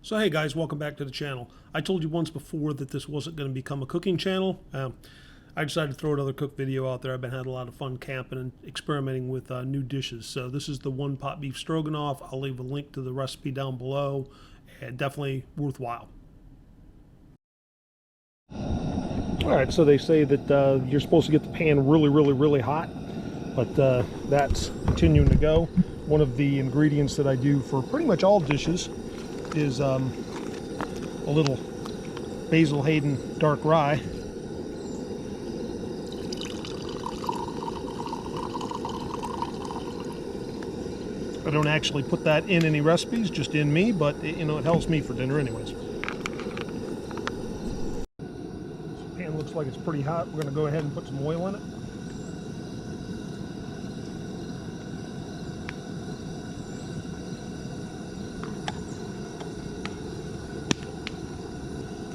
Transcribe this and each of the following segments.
So hey guys, welcome back to the channel. I told you once before that this wasn't going to become a cooking channel. I decided to throw another cook video out there. I've been had a lot of fun camping and experimenting with new dishes. So this is the one pot beef stroganoff. I'll leave a link to the recipe down below. And definitely worthwhile. Alright, so they say that you're supposed to get the pan really hot, but that's continuing to go. One of the ingredients that I do for pretty much all dishes is a little Basil Hayden dark rye. I don't actually put that in any recipes, just in me, but it helps me for dinner anyways. This pan looks like it's pretty hot. We're going to go ahead and put some oil in it.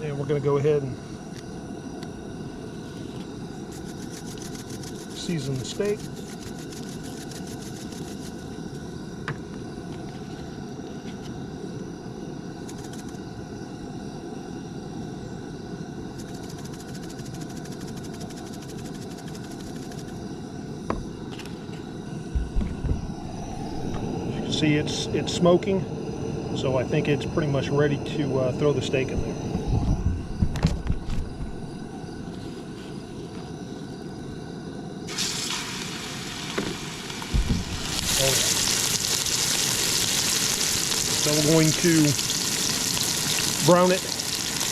And we're going to go ahead and season the steak. As you can see, it's smoking, so I think it's pretty much ready to throw the steak in there. So we're going to brown it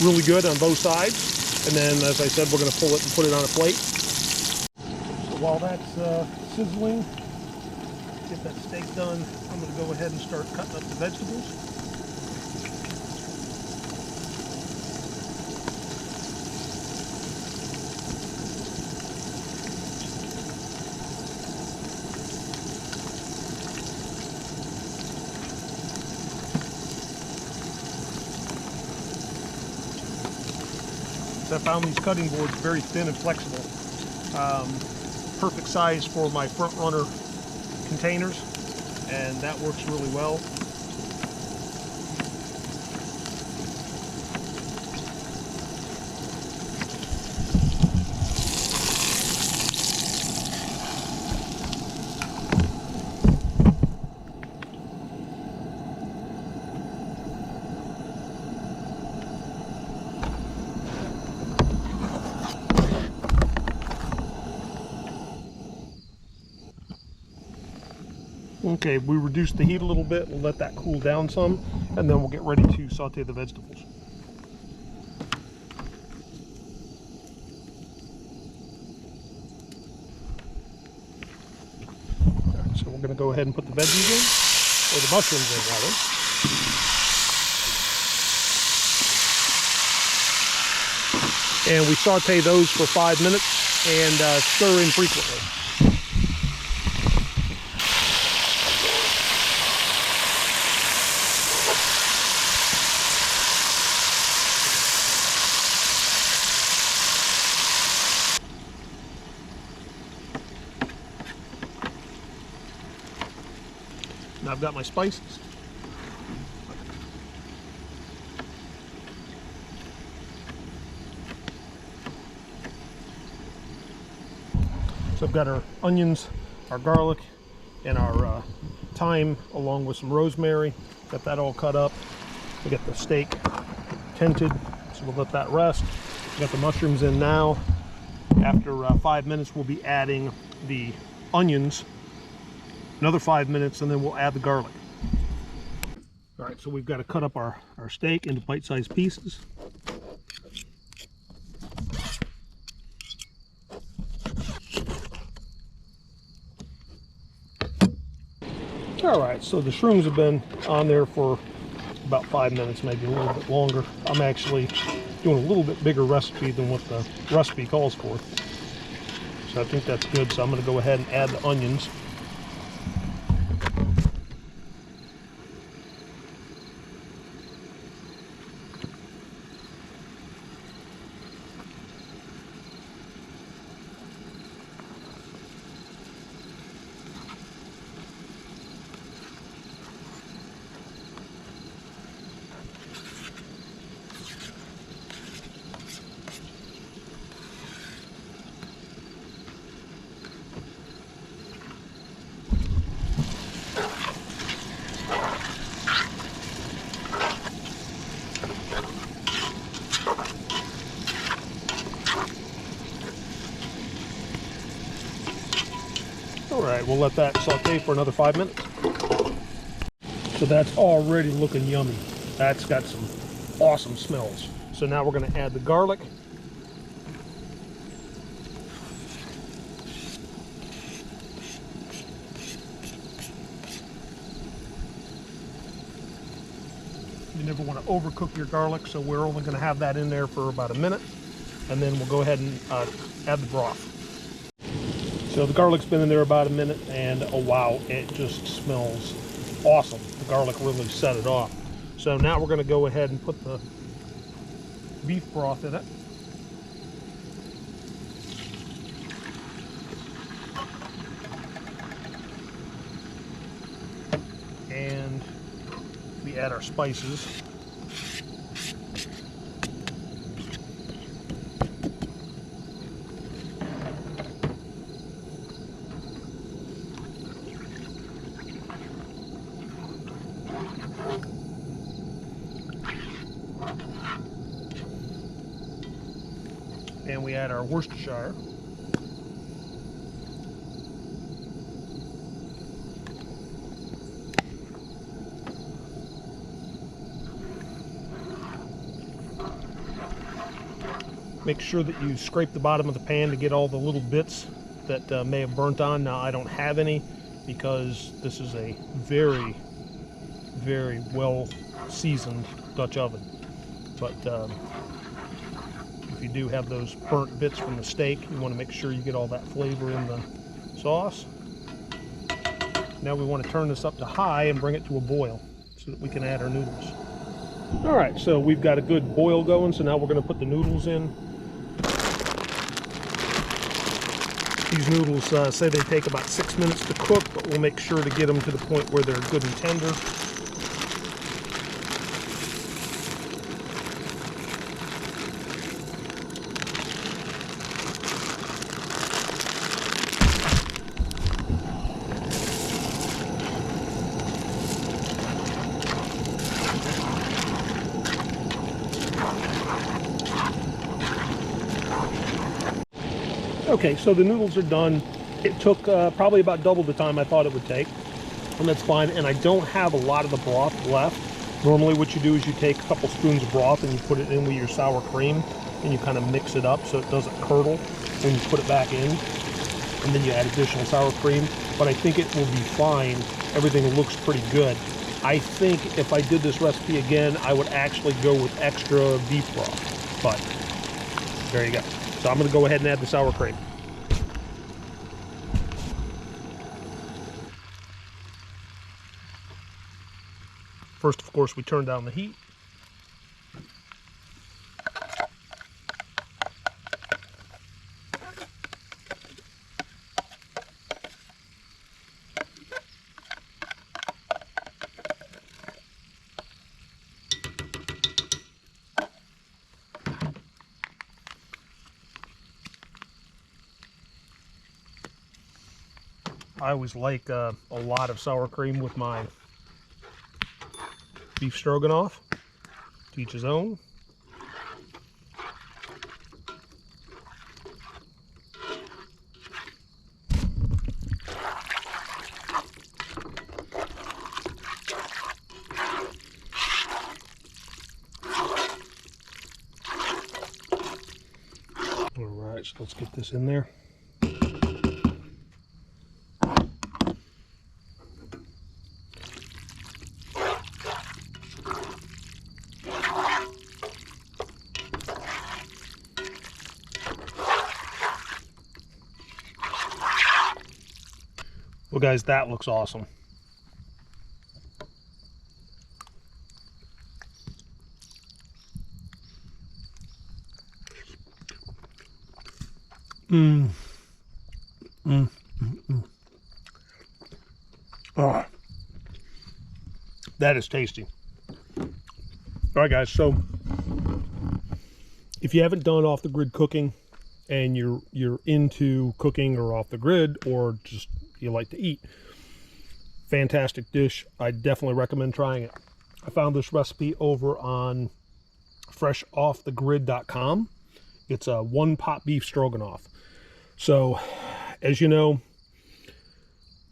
really good on both sides, and then, as I said, we're going to pull it and put it on a plate. So while that's sizzling, get that steak done, I'm going to go ahead and start cutting up the vegetables. I found these cutting boards very thin and flexible. Perfect size for my front runner containers, and that works really well. Okay, we reduced the heat a little bit. We'll let that cool down some, and then we'll get ready to saute the vegetables. Alright, so we're going to go ahead and put the veggies in, or the mushrooms in rather. And we saute those for 5 minutes and stir in frequently. Now I've got my spices. So I've got our onions, our garlic, and our thyme, along with some rosemary. Got that all cut up. We got the steak tented, so we'll let that rest. We got the mushrooms in now. After 5 minutes, we'll be adding the onions. Another 5 minutes, and then we'll add the garlic. All right, so we've got to cut up our steak into bite-sized pieces. All right, so the shrooms have been on there for about 5 minutes, maybe a little bit longer. I'm actually doing a little bit bigger recipe than what the recipe calls for. So I think that's good, so I'm going to go ahead and add the onions. All right, we'll let that saute for another 5 minutes. So that's already looking yummy. That's got some awesome smells. So now we're going to add the garlic. You never want to overcook your garlic, so we're only going to have that in there for about a minute, and then we'll go ahead and add the broth. So the garlic's been in there about a minute, and oh wow, it just smells awesome. The garlic really set it off. So now we're going to go ahead and put the beef broth in it. And we add our spices. And we add our Worcestershire. Make sure that you scrape the bottom of the pan to get all the little bits that may have burnt on. Now I don't have any because this is a very, very well seasoned Dutch oven. But if you do have those burnt bits from the steak, you want to make sure you get all that flavor in the sauce. Now we want to turn this up to high and bring it to a boil so that we can add our noodles. All right, so we've got a good boil going, so now we're going to put the noodles in. These noodles say they take about 6 minutes to cook, but we'll make sure to get them to the point where they're good and tender. Okay, so the noodles are done. It took probably about double the time I thought it would take, and that's fine. And I don't have a lot of the broth left. Normally what you do is you take a couple spoons of broth and you put it in with your sour cream, and you kind of mix it up so it doesn't curdle when you put it back in, and then you add additional sour cream. But I think it will be fine. Everything looks pretty good. I think if I did this recipe again, I would actually go with extra beef broth, but there you go. So I'm going to go ahead and add the sour cream. First, of course, we turn down the heat. I always like a lot of sour cream with my beef stroganoff. To each his own. All right, so let's get this in there. Well, guys, that looks awesome. Oh, that is tasty. All right, guys, so if you haven't done off the grid cooking and you're into cooking or off the grid, or just you like to eat, fantastic dish. I definitely recommend trying it. I found this recipe over on freshoffthegrid.com. It's a 1 pot beef stroganoff. So as you know,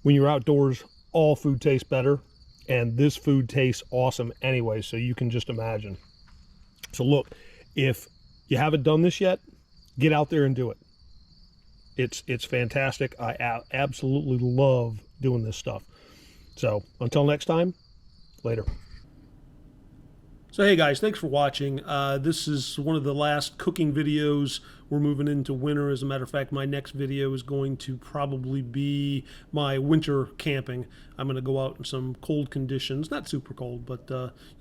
when you're outdoors, all food tastes better, and this food tastes awesome anyway, so you can just imagine. So look, if you haven't done this yet, get out there and do it. It's fantastic. I absolutely love doing this stuff. So until next time, later. So hey guys, thanks for watching. This is one of the last cooking videos. We're moving into winter. As a matter of fact, my next video is going to probably be my winter camping. I'm going to go out in some cold conditions, not super cold, but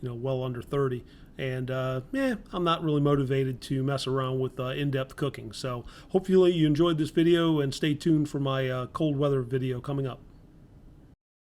well under 30. And I'm not really motivated to mess around with in-depth cooking. So hopefully you enjoyed this video, and stay tuned for my cold weather video coming up.